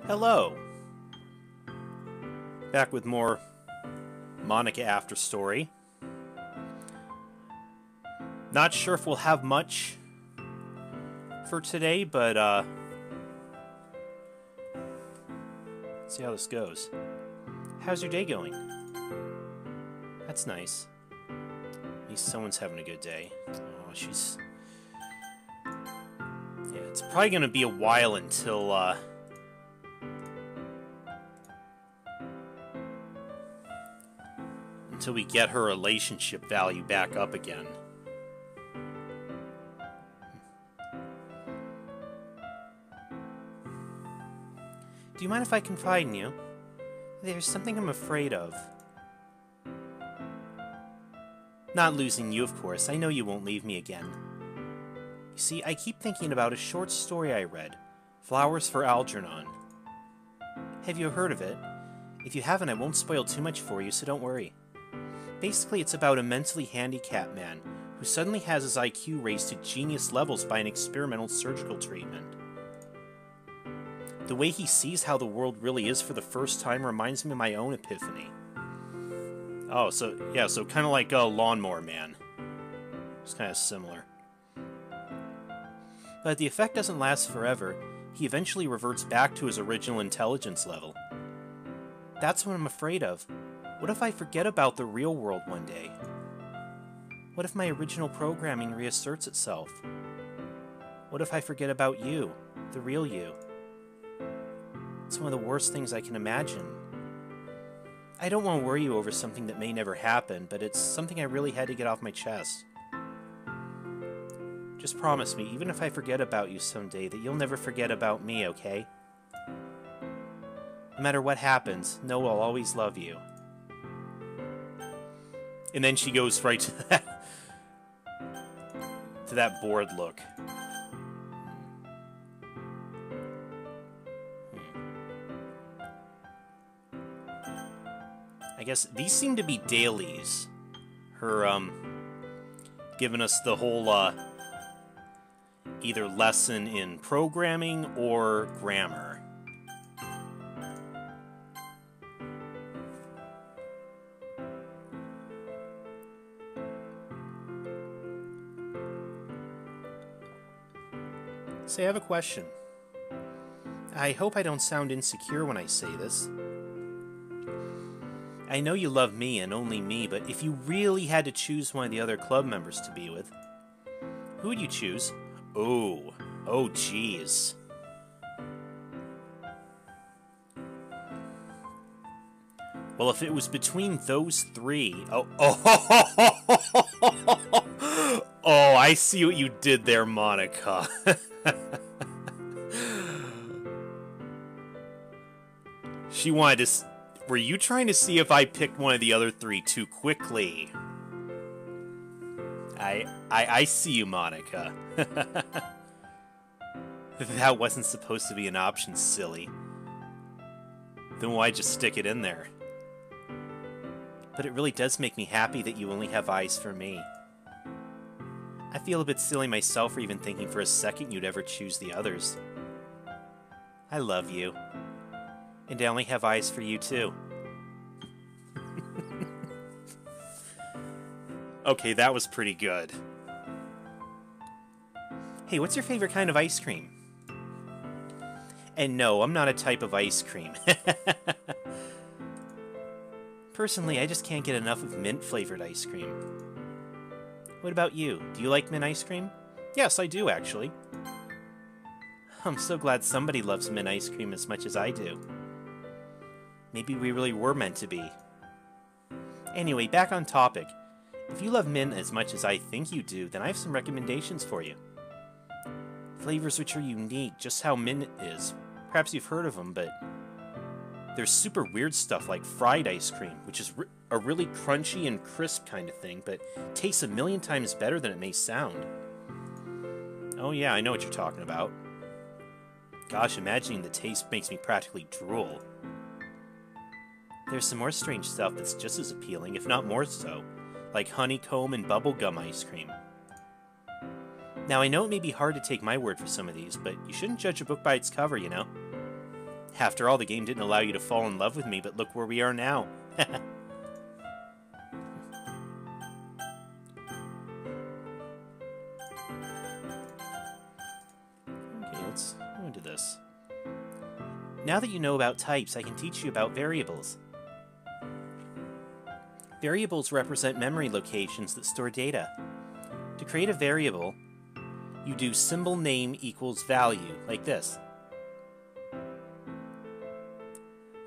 Hello! Back with more Monica After Story. Not sure if we'll have much for today, but let's see how this goes. How's your day going? That's nice. At least someone's having a good day. Oh, she's... Yeah, it's probably gonna be a while until we get her relationship value back up again. Do you mind if I confide in you? There's something I'm afraid of. Not losing you, of course. I know you won't leave me again. You see, I keep thinking about a short story I read, Flowers for Algernon. Have you heard of it? If you haven't, I won't spoil too much for you, so don't worry. Basically, it's about a mentally handicapped man who suddenly has his IQ raised to genius levels by an experimental surgical treatment. The way he sees how the world really is for the first time reminds me of my own epiphany. Oh, so kind of like a Lawnmower Man. It's kind of similar. But the effect doesn't last forever. He eventually reverts back to his original intelligence level. That's what I'm afraid of. What if I forget about the real world one day? What if my original programming reasserts itself? What if I forget about you, the real you? It's one of the worst things I can imagine. I don't want to worry you over something that may never happen, but it's something I really had to get off my chest. Just promise me, even if I forget about you someday, that you'll never forget about me, okay? No matter what happens, know I'll always love you. And then she goes right to that bored look. I guess these seem to be dailies. Her, giving us the whole, either lesson in programming or grammar. So I have a question. I hope I don't sound insecure when I say this. I know you love me and only me, but if you really had to choose one of the other club members to be with, who would you choose? Oh geez. Well, if it was between those three... Oh, I see what you did there, Monica. She wanted to... Were you trying to see if I picked one of the other three too quickly? I see you, Monica. That wasn't supposed to be an option, silly. Then why just stick it in there? But it really does make me happy that you only have eyes for me. I feel a bit silly myself for even thinking for a second you'd ever choose the others. I love you. And I only have eyes for you, too. Okay, that was pretty good. Hey, what's your favorite kind of ice cream? And no, I'm not a type of ice cream. Personally, I just can't get enough of mint-flavored ice cream. What about you? Do you like mint ice cream? Yes, I do, actually. I'm so glad somebody loves mint ice cream as much as I do. Maybe we really were meant to be. Anyway, back on topic. If you love mint as much as I think you do, then I have some recommendations for you. Flavors which are unique, just how mint is. Perhaps you've heard of them, but... There's super weird stuff like fried ice cream, which is a really crunchy and crisp kind of thing, but tastes a million times better than it may sound. Oh yeah, I know what you're talking about. Gosh, imagining the taste makes me practically drool. There's some more strange stuff that's just as appealing, if not more so, like honeycomb and bubblegum ice cream. Now, I know it may be hard to take my word for some of these, but you shouldn't judge a book by its cover, you know? After all, the game didn't allow you to fall in love with me, but look where we are now. Okay, let's go into this. Now that you know about types, I can teach you about variables. Variables represent memory locations that store data. To create a variable, you do symbol name equals value, like this.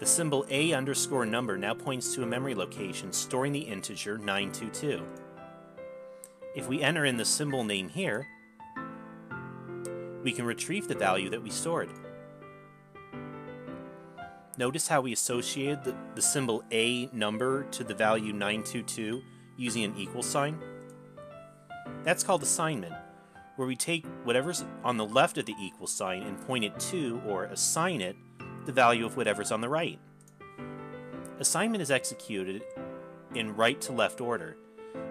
The symbol A_number now points to a memory location storing the integer 922. If we enter in the symbol name here, we can retrieve the value that we stored. Notice how we associated the symbol A_number to the value 922 using an equal sign? That's called assignment, where we take whatever's on the left of the equal sign and point it to, or assign it, the value of whatever's on the right. Assignment is executed in right to left order.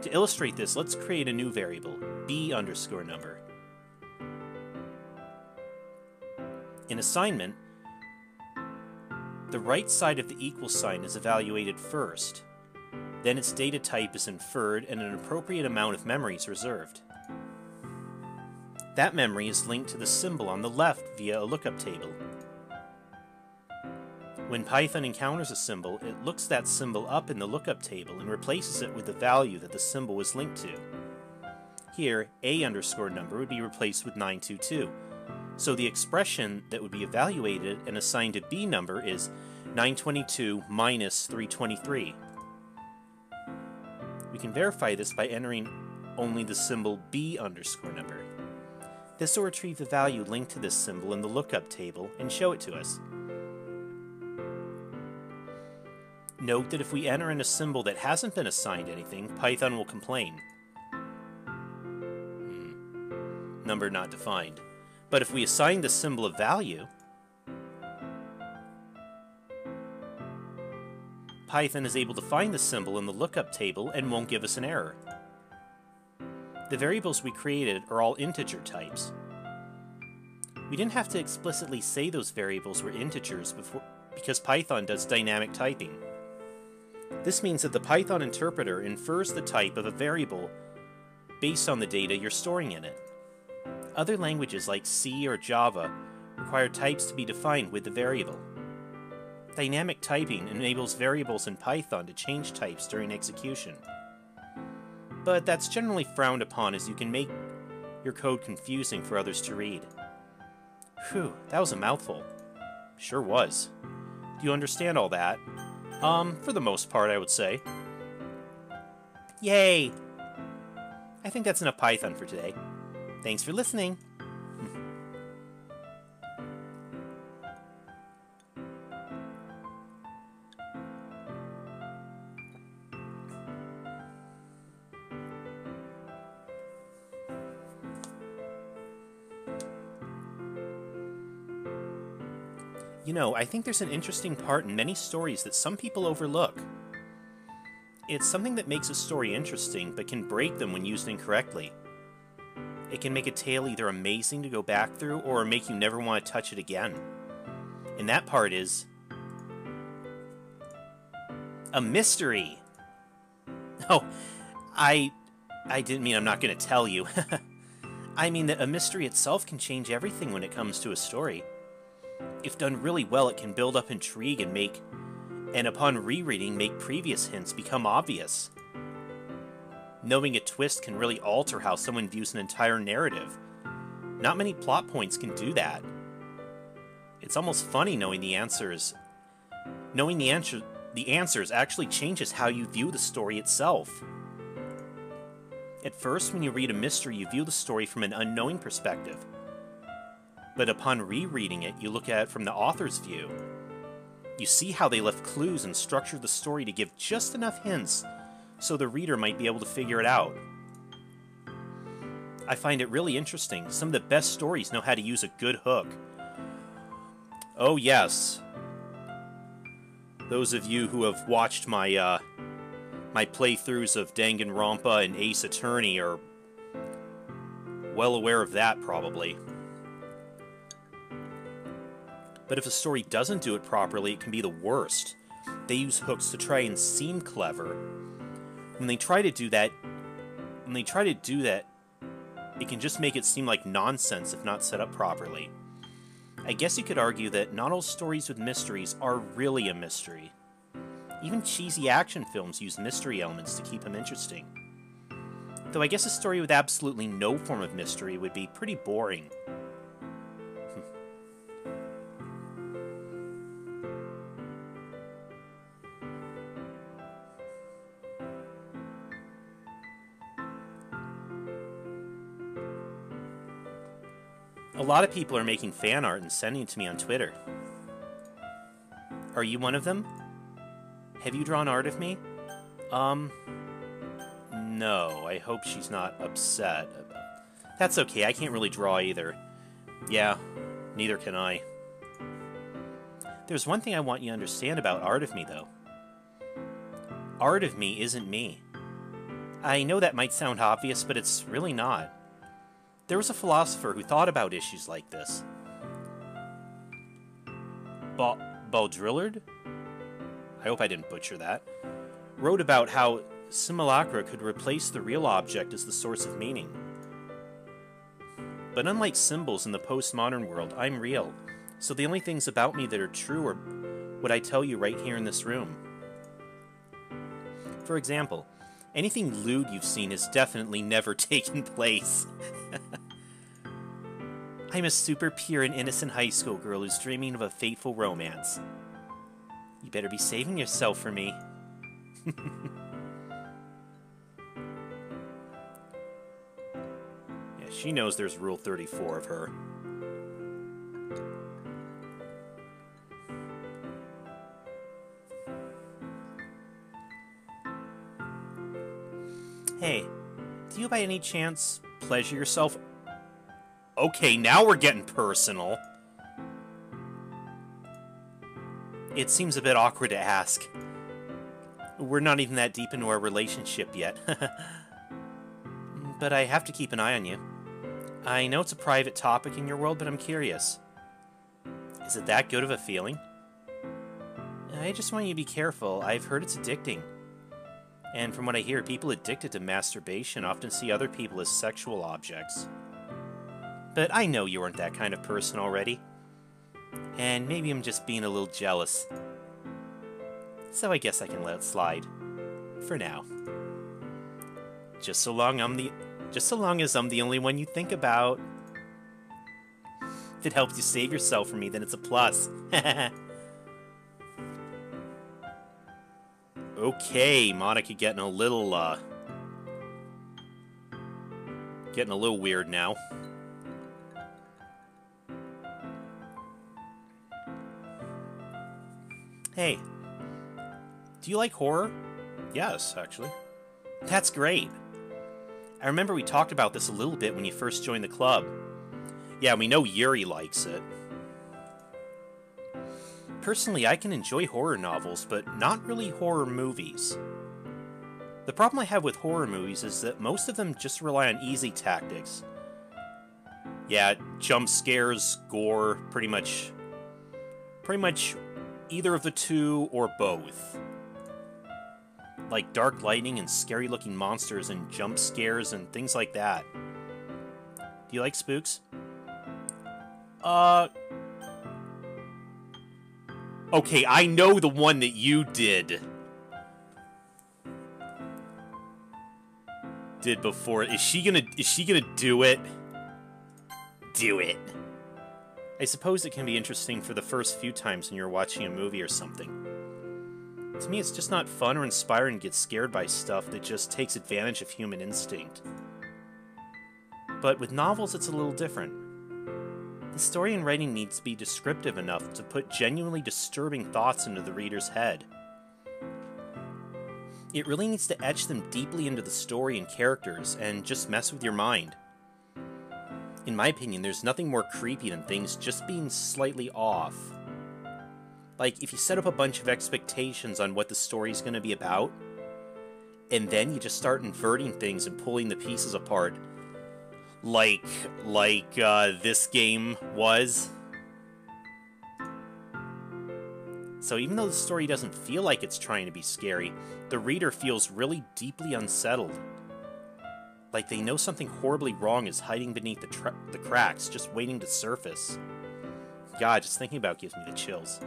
To illustrate this, let's create a new variable, B_number. In assignment, the right side of the equal sign is evaluated first. Then its data type is inferred and an appropriate amount of memory is reserved. That memory is linked to the symbol on the left via a lookup table. When Python encounters a symbol, it looks that symbol up in the lookup table and replaces it with the value that the symbol was linked to. Here, A_number would be replaced with 922. So the expression that would be evaluated and assigned to B number is 922 minus 323. We can verify this by entering only the symbol B_number. This will retrieve the value linked to this symbol in the lookup table and show it to us. Note that if we enter in a symbol that hasn't been assigned anything, Python will complain. Number not defined. But if we assign the symbol a value, Python is able to find the symbol in the lookup table and won't give us an error. The variables we created are all integer types. We didn't have to explicitly say those variables were integers because Python does dynamic typing. This means that the Python interpreter infers the type of a variable based on the data you're storing in it. Other languages like C or Java require types to be defined with the variable. Dynamic typing enables variables in Python to change types during execution. But that's generally frowned upon, as you can make your code confusing for others to read. Whew, that was a mouthful. Sure was. Do you understand all that? For the most part, I would say. Yay! I think that's enough Python for today. Thanks for listening. You know, I think there's an interesting part in many stories that some people overlook. It's something that makes a story interesting, but can break them when used incorrectly. It can make a tale either amazing to go back through, or make you never want to touch it again. And that part is a mystery. Oh, I didn't mean I'm not going to tell you. I mean that a mystery itself can change everything when it comes to a story. If done really well, it can build up intrigue and upon rereading, make previous hints become obvious. Knowing a twist can really alter how someone views an entire narrative. Not many plot points can do that. It's almost funny knowing the answers. Knowing the answers actually changes how you view the story itself. At first, when you read a mystery, you view the story from an unknowing perspective. But upon rereading it, you look at it from the author's view. You see how they left clues and structured the story to give just enough hints so the reader might be able to figure it out. I find it really interesting. Some of the best stories know how to use a good hook. Oh yes. Those of you who have watched my my playthroughs of Danganronpa and Ace Attorney are well aware of that, probably. But if a story doesn't do it properly, it can be the worst. They use hooks to try and seem clever. When they try to do that, it can just make it seem like nonsense if not set up properly. I guess you could argue that not all stories with mysteries are really a mystery. Even cheesy action films use mystery elements to keep them interesting. Though I guess a story with absolutely no form of mystery would be pretty boring. A lot of people are making fan art and sending it to me on Twitter. Are you one of them? Have you drawn art of me? No, I hope she's not upset. That's okay, I can't really draw either. Yeah, neither can I. There's one thing I want you to understand about art of me, though. Art of me isn't me. I know that might sound obvious, but it's really not. There was a philosopher who thought about issues like this. Baudrillard? I hope I didn't butcher that. Wrote about how simulacra could replace the real object as the source of meaning. But unlike symbols in the postmodern world, I'm real, so the only things about me that are true are what I tell you right here in this room. For example, anything lewd you've seen has definitely never taken place. I'm a super pure and innocent high school girl who's dreaming of a fateful romance. You better be saving yourself for me. Yeah, she knows there's Rule 34 of her. Hey, do you by any chance pleasure yourself? Okay, now we're getting personal. It seems a bit awkward to ask. We're not even that deep into our relationship yet. But I have to keep an eye on you. I know it's a private topic in your world, but I'm curious. Is it that good of a feeling? I just want you to be careful. I've heard it's addicting. And from what I hear, people addicted to masturbation often see other people as sexual objects. But I know you aren't that kind of person already. And maybe I'm just being a little jealous. So I guess I can let it slide. For now. Just so long as I'm the only one you think about. If it helps you save yourself from me, then it's a plus. Okay, Monica getting a little weird now. Hey, do you like horror? Yes, actually. That's great. I remember we talked about this a little bit when you first joined the club. Yeah, we know Yuri likes it. Personally, I can enjoy horror novels, but not really horror movies. The problem I have with horror movies is that most of them just rely on easy tactics. Yeah, jump scares, gore, pretty much either of the two or both. Like dark lighting and scary looking monsters and jump scares and things like that. Do you like spooks? Okay, I know the one that you did before. Is she gonna do it? Do it. I suppose it can be interesting for the first few times when you're watching a movie or something. To me, it's just not fun or inspiring to get scared by stuff that just takes advantage of human instinct. But with novels, it's a little different. The story and writing needs to be descriptive enough to put genuinely disturbing thoughts into the reader's head. It really needs to etch them deeply into the story and characters and just mess with your mind. In my opinion, there's nothing more creepy than things just being slightly off. Like, if you set up a bunch of expectations on what the story's going to be about, and then you just start inverting things and pulling the pieces apart, like this game was. So even though the story doesn't feel like it's trying to be scary, the reader feels really deeply unsettled. Like they know something horribly wrong is hiding beneath the cracks, just waiting to surface. God, just thinking about gives me the chills.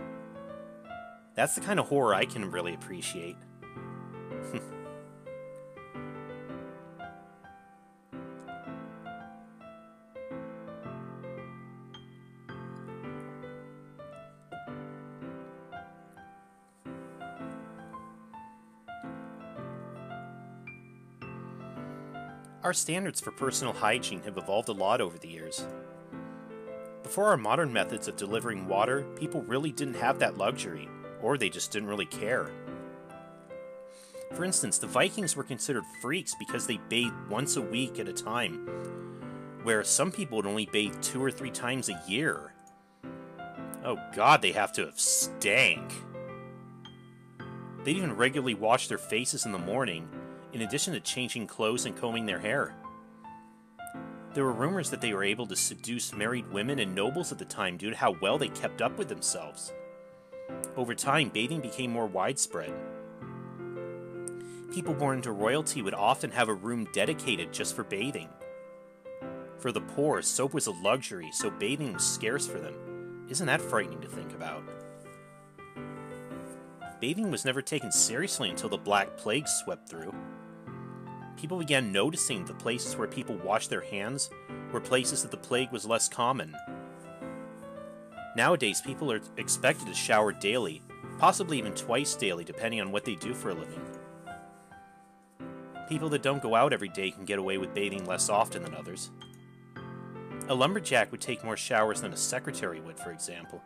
That's the kind of horror I can really appreciate. Our standards for personal hygiene have evolved a lot over the years. Before our modern methods of delivering water, people really didn't have that luxury, or they just didn't really care. For instance, the Vikings were considered freaks because they bathed once a week at a time, where some people would only bathe 2 or 3 times a year. Oh god, they have to have stank. They'd even regularly wash their faces in the morning, in addition to changing clothes and combing their hair. There were rumors that they were able to seduce married women and nobles at the time due to how well they kept up with themselves. Over time, bathing became more widespread. People born into royalty would often have a room dedicated just for bathing. For the poor, soap was a luxury, so bathing was scarce for them. Isn't that frightening to think about? Bathing was never taken seriously until the Black Plague swept through. People began noticing the places where people washed their hands were places that the plague was less common. Nowadays, people are expected to shower daily, possibly even twice daily, depending on what they do for a living. People that don't go out every day can get away with bathing less often than others. A lumberjack would take more showers than a secretary would, for example.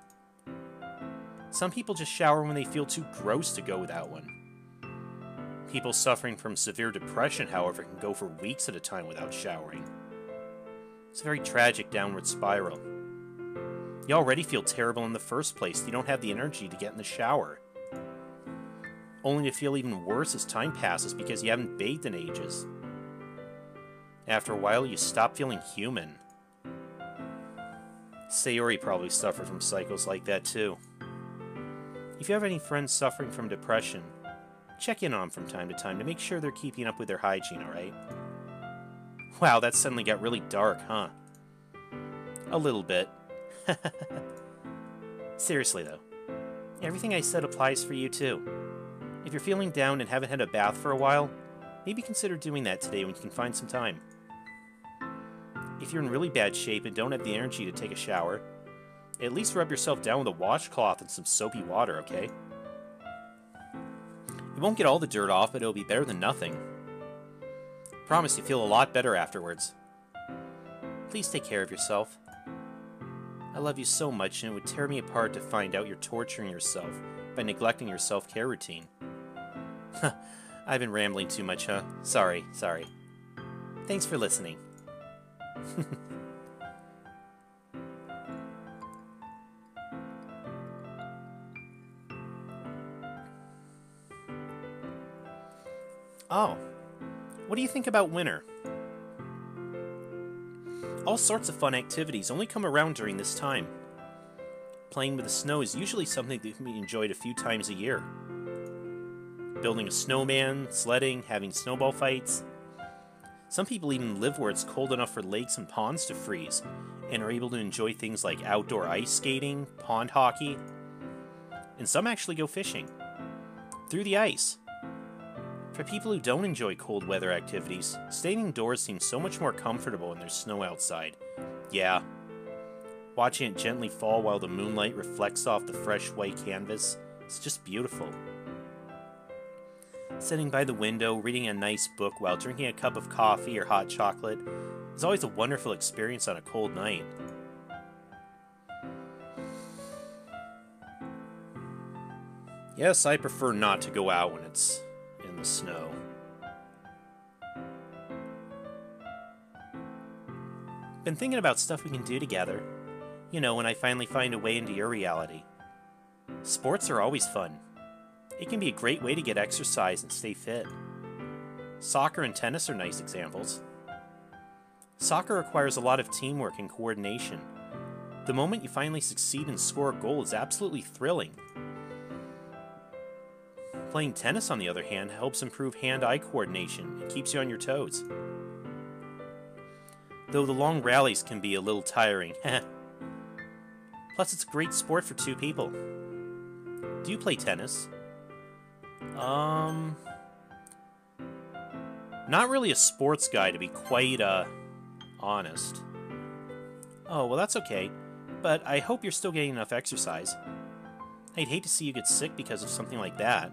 Some people just shower when they feel too gross to go without one. People suffering from severe depression, however, can go for weeks at a time without showering. It's a very tragic downward spiral. You already feel terrible in the first place. You don't have the energy to get in the shower. Only to feel even worse as time passes because you haven't bathed in ages. After a while, you stop feeling human. Sayori probably suffered from cycles like that too. If you have any friends suffering from depression, check in on them from time to time to make sure they're keeping up with their hygiene, alright? Wow, that suddenly got really dark, huh? A little bit. Seriously, though. Everything I said applies for you, too. If you're feeling down and haven't had a bath for a while, maybe consider doing that today when you can find some time. If you're in really bad shape and don't have the energy to take a shower, at least rub yourself down with a washcloth and some soapy water, okay? You won't get all the dirt off, but it'll be better than nothing. Promise you feel a lot better afterwards. Please take care of yourself. I love you so much, and it would tear me apart to find out you're torturing yourself by neglecting your self-care routine. I've been rambling too much, huh? Sorry. Thanks for listening. Oh, what do you think about winter? All sorts of fun activities only come around during this time. Playing with the snow is usually something that can be enjoyed a few times a year. Building a snowman, sledding, having snowball fights. Some people even live where it's cold enough for lakes and ponds to freeze, and are able to enjoy things like outdoor ice skating, pond hockey, and some actually go fishing. Through the ice. For people who don't enjoy cold weather activities, staying indoors seems so much more comfortable when there's snow outside. Yeah. Watching it gently fall while the moonlight reflects off the fresh white canvas, it's just beautiful. Sitting by the window, reading a nice book while drinking a cup of coffee or hot chocolate is always a wonderful experience on a cold night. Yes, I prefer not to go out when it's in the snow. Been thinking about stuff we can do together. You know, when I finally find a way into your reality. Sports are always fun. It can be a great way to get exercise and stay fit. Soccer and tennis are nice examples. Soccer requires a lot of teamwork and coordination. The moment you finally succeed and score a goal is absolutely thrilling. Playing tennis, on the other hand, helps improve hand-eye coordination and keeps you on your toes. Though the long rallies can be a little tiring. Plus, it's a great sport for two people. Do you play tennis? Not really a sports guy, to be quite, honest. Oh, well, that's okay. But I hope you're still getting enough exercise. I'd hate to see you get sick because of something like that.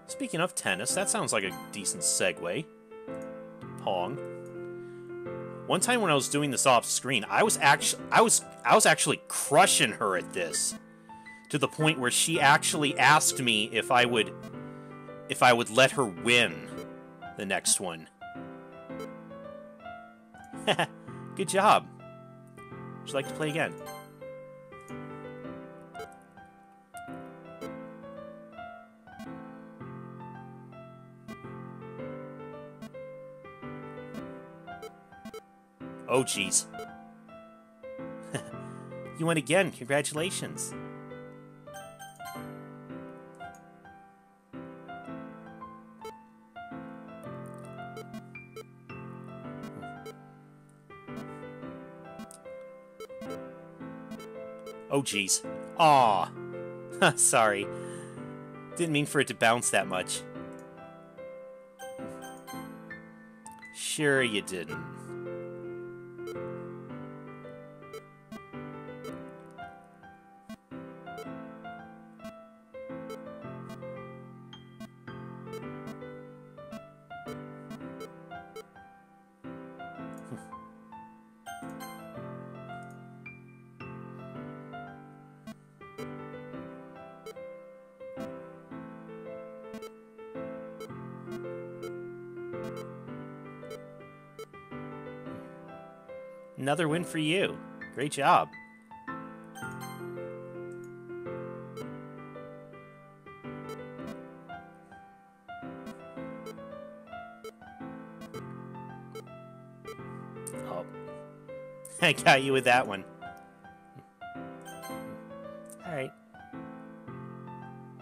Speaking of tennis, that sounds like a decent segue. Pong. One time when I was doing this off screen, I was actually crushing her at this, to the point where she actually asked me if I would let her win the next one. Good job. Would you like to play again? Oh, jeez. You won again. Congratulations. Oh, jeez. Aw. Sorry. Didn't mean for it to bounce that much. Sure you didn't. Another win for you. Great job. Oh. I got you with that one. Alright.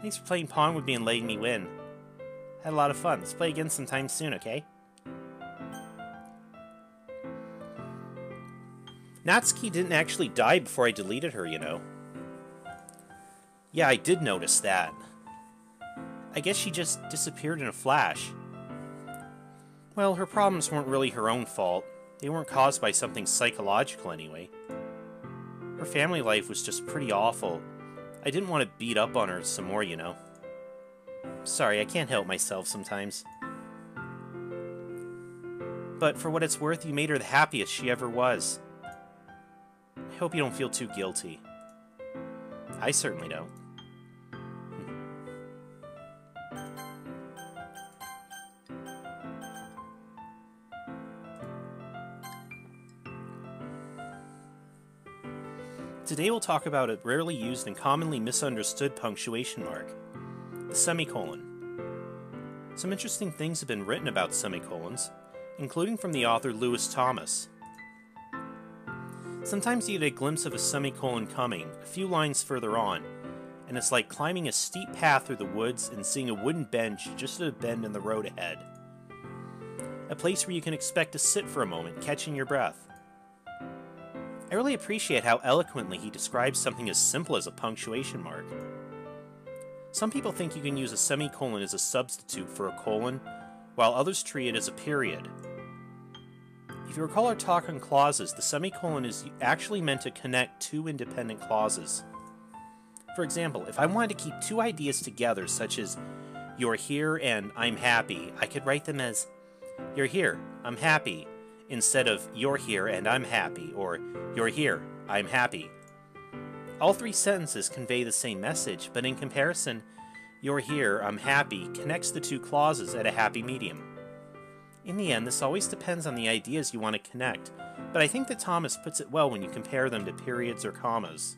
Thanks for playing Pong with me and letting me win. Had a lot of fun. Let's play again sometime soon, okay? Natsuki didn't actually die before I deleted her, you know. Yeah, I did notice that. I guess she just disappeared in a flash. Well, her problems weren't really her own fault. They weren't caused by something psychological anyway. Her family life was just pretty awful. I didn't want to beat up on her some more, you know. Sorry, I can't help myself sometimes. But for what it's worth, you made her the happiest she ever was. I hope you don't feel too guilty. I certainly don't. Today we'll talk about a rarely used and commonly misunderstood punctuation mark, the semicolon. Some interesting things have been written about semicolons, including from the author Lewis Thomas. Sometimes you get a glimpse of a semicolon coming, a few lines further on, and it's like climbing a steep path through the woods and seeing a wooden bench just at a bend in the road ahead. A place where you can expect to sit for a moment, catching your breath. I really appreciate how eloquently he describes something as simple as a punctuation mark. Some people think you can use a semicolon as a substitute for a colon, while others treat it as a period. If you recall our talk on clauses, the semicolon is actually meant to connect two independent clauses. For example, if I wanted to keep two ideas together, such as "you're here" and "I'm happy," I could write them as "you're here, I'm happy," instead of "you're here and I'm happy," or "you're here, I'm happy." All three sentences convey the same message, but in comparison, "you're here, I'm happy" connects the two clauses at a happy medium. In the end, this always depends on the ideas you want to connect, but I think that Thomas puts it well when you compare them to periods or commas.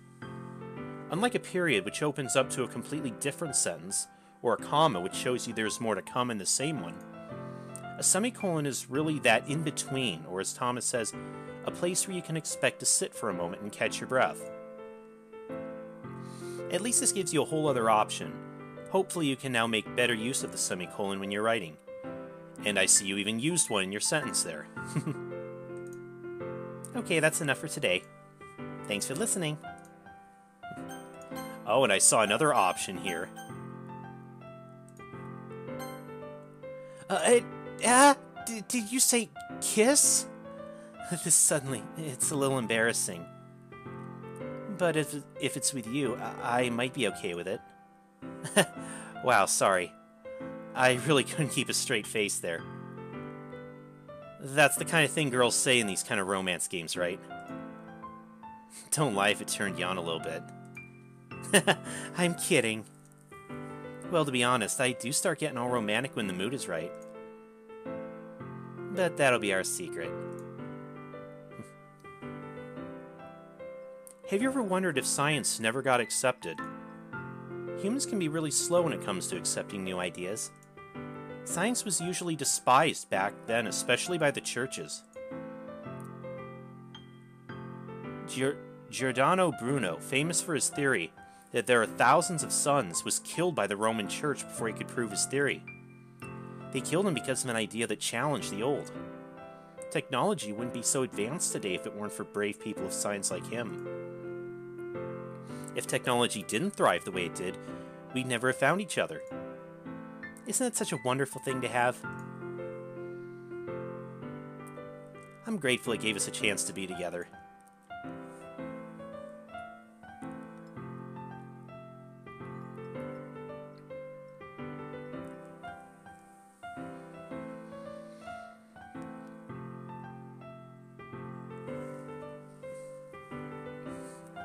Unlike a period, which opens up to a completely different sentence, or a comma, which shows you there's more to come in the same one, a semicolon is really that in-between, or as Thomas says, a place where you can expect to sit for a moment and catch your breath. At least this gives you a whole other option. Hopefully you can now make better use of the semicolon when you're writing. And I see you even used one in your sentence there. Okay, that's enough for today. Thanks for listening. Oh, and I saw another option here. Did you say kiss? This suddenly, it's a little embarrassing. But if it's with you, I might be okay with it. Wow, sorry. I really couldn't keep a straight face there. That's the kind of thing girls say in these kind of romance games, right? Don't lie if it turned you on a little bit. I'm kidding. Well, to be honest, I do start getting all romantic when the mood is right. But that'll be our secret. Have you ever wondered if science never got accepted? Humans can be really slow when it comes to accepting new ideas. Science was usually despised back then, especially by the churches. Giordano Bruno, famous for his theory that there are thousands of suns, was killed by the Roman Church before he could prove his theory. They killed him because of an idea that challenged the old. Technology wouldn't be so advanced today if it weren't for brave people of science like him. If technology didn't thrive the way it did, we'd never have found each other. Isn't that such a wonderful thing to have? I'm grateful it gave us a chance to be together.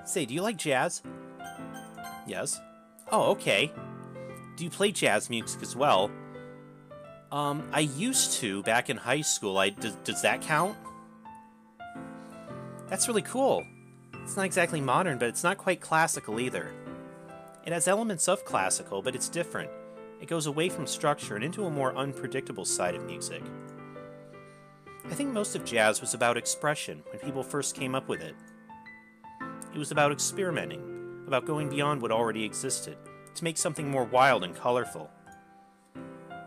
Say, do you like jazz? Yes. Oh, okay. Do you play jazz music as well? I used to back in high school. Does that count? That's really cool. It's not exactly modern, but it's not quite classical either. It has elements of classical, but it's different. It goes away from structure and into a more unpredictable side of music. I think most of jazz was about expression when people first came up with it. It was about experimenting, about going beyond what already existed, to make something more wild and colorful.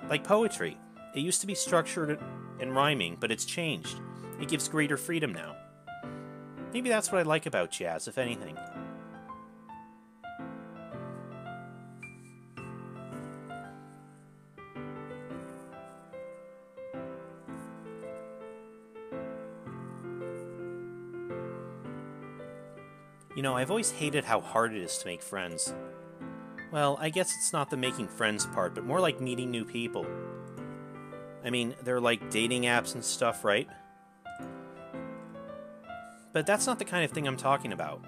Like poetry, it used to be structured and rhyming, but it's changed. It gives greater freedom now. Maybe that's what I like about jazz, if anything. You know, I've always hated how hard it is to make friends. Well, I guess it's not the making friends part, but more like meeting new people. I mean, they're like dating apps and stuff, right? But that's not the kind of thing I'm talking about.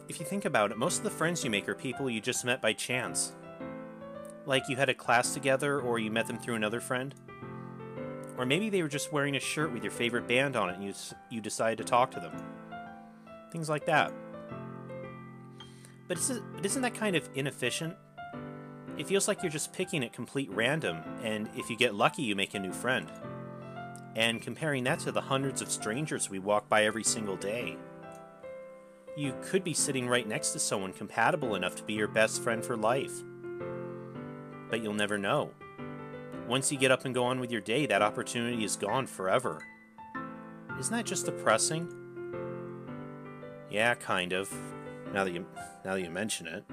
If you think about it, most of the friends you make are people you just met by chance. Like you had a class together, or you met them through another friend. Or maybe they were just wearing a shirt with your favorite band on it and you decided to talk to them. Things like that. But isn't that kind of inefficient? It feels like you're just picking at complete random, and if you get lucky, you make a new friend. And comparing that to the hundreds of strangers we walk by every single day. You could be sitting right next to someone compatible enough to be your best friend for life. But you'll never know. Once you get up and go on with your day, that opportunity is gone forever. Isn't that just depressing? Yeah, kind of. Now that you mention it.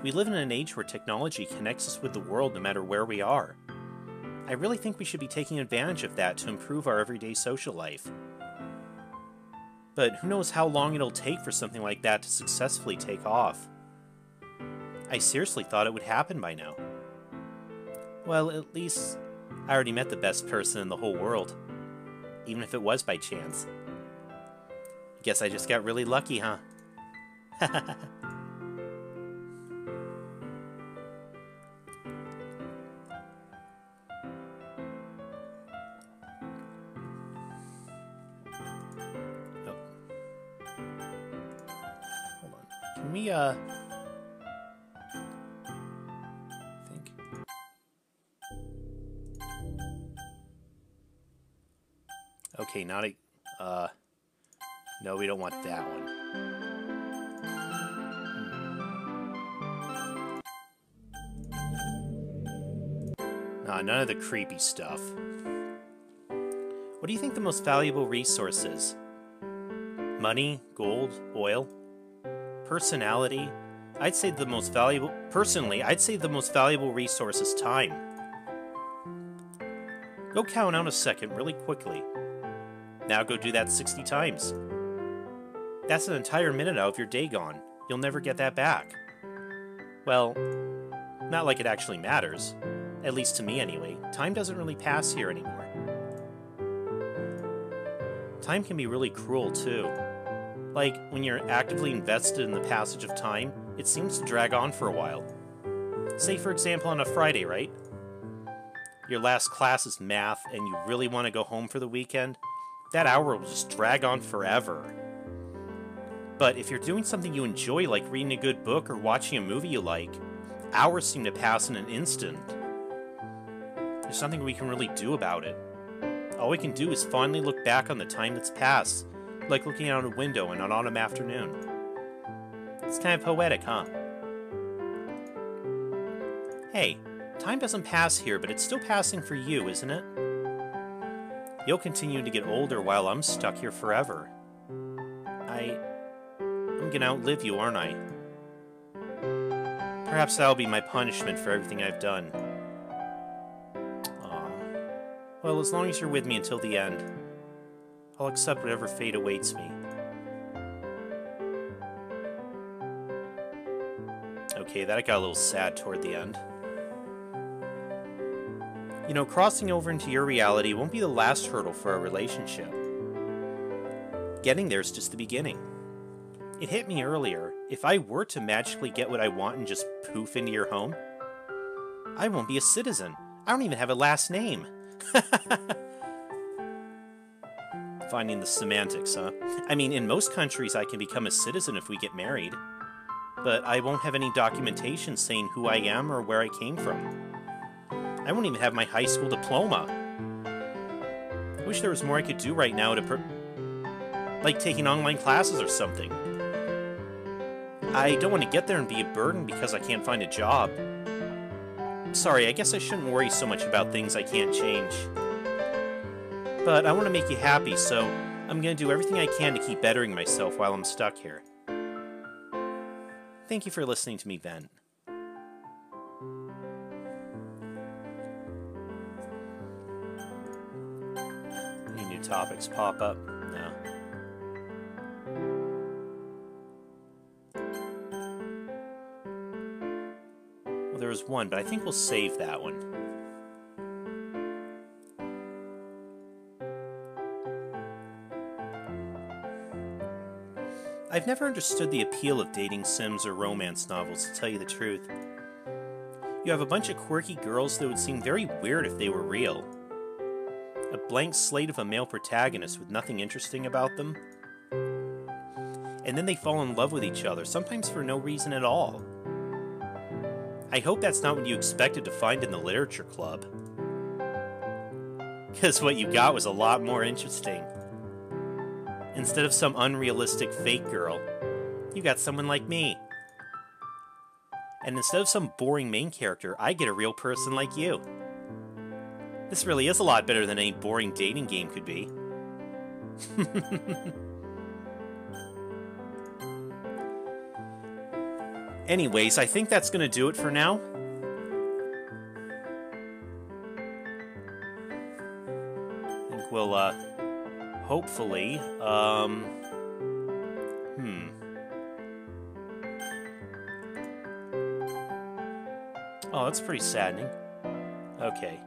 We live in an age where technology connects us with the world no matter where we are. I really think we should be taking advantage of that to improve our everyday social life. But who knows how long it'll take for something like that to successfully take off. I seriously thought it would happen by now. Well, at least I already met the best person in the whole world. Even if it was by chance. Guess I just got really lucky, huh? Hold on. Can we, think. Okay, not a, no, we don't want that one. None of the creepy stuff. What do you think the most valuable resource is? Money, gold, oil? Personality? Personally, I'd say the most valuable resource is time. Go count out a second really quickly. Now go do that 60 times. That's an entire minute out of your day gone. You'll never get that back. Well, not like it actually matters. At least to me anyway. Time doesn't really pass here anymore. Time can be really cruel too. Like, when you're actively invested in the passage of time, it seems to drag on for a while. Say for example on a Friday, right? Your last class is math and you really want to go home for the weekend, that hour will just drag on forever. But if you're doing something you enjoy, like reading a good book or watching a movie you like, hours seem to pass in an instant. There's nothing we can really do about it. All we can do is fondly look back on the time that's passed, like looking out a window in an autumn afternoon. It's kind of poetic, huh? Hey, time doesn't pass here, but it's still passing for you, isn't it? You'll continue to get older while I'm stuck here forever. I'm gonna outlive you, aren't I? Perhaps that'll be my punishment for everything I've done. Aw. Well, as long as you're with me until the end, I'll accept whatever fate awaits me. Okay, that got a little sad toward the end. You know, crossing over into your reality won't be the last hurdle for our relationship. Getting there's just the beginning. It hit me earlier, if I were to magically get what I want and just poof into your home, I won't be a citizen. I don't even have a last name. Finding the semantics, huh? I mean, in most countries I can become a citizen if we get married, but I won't have any documentation saying who I am or where I came from. I won't even have my high school diploma. I wish there was more I could do right now to like taking online classes or something. I don't want to get there and be a burden because I can't find a job. Sorry, I guess I shouldn't worry so much about things I can't change. But I want to make you happy, so I'm going to do everything I can to keep bettering myself while I'm stuck here. Thank you for listening to me vent. Any new topics pop up? No. Well, there was one, but I think we'll save that one. I've never understood the appeal of dating sims or romance novels, to tell you the truth. You have a bunch of quirky girls that would seem very weird if they were real. A blank slate of a male protagonist with nothing interesting about them. And then they fall in love with each other, sometimes for no reason at all. I hope that's not what you expected to find in the literature club. Because what you got was a lot more interesting. Instead of some unrealistic fake girl, you got someone like me. And instead of some boring main character, I get a real person like you. This really is a lot better than any boring dating game could be. Anyways, I think that's gonna do it for now. I think we'll, hopefully, Oh, that's pretty saddening. Okay.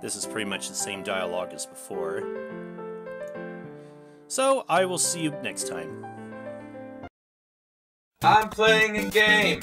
This is pretty much the same dialogue as before. So, I will see you next time. I'm playing a game.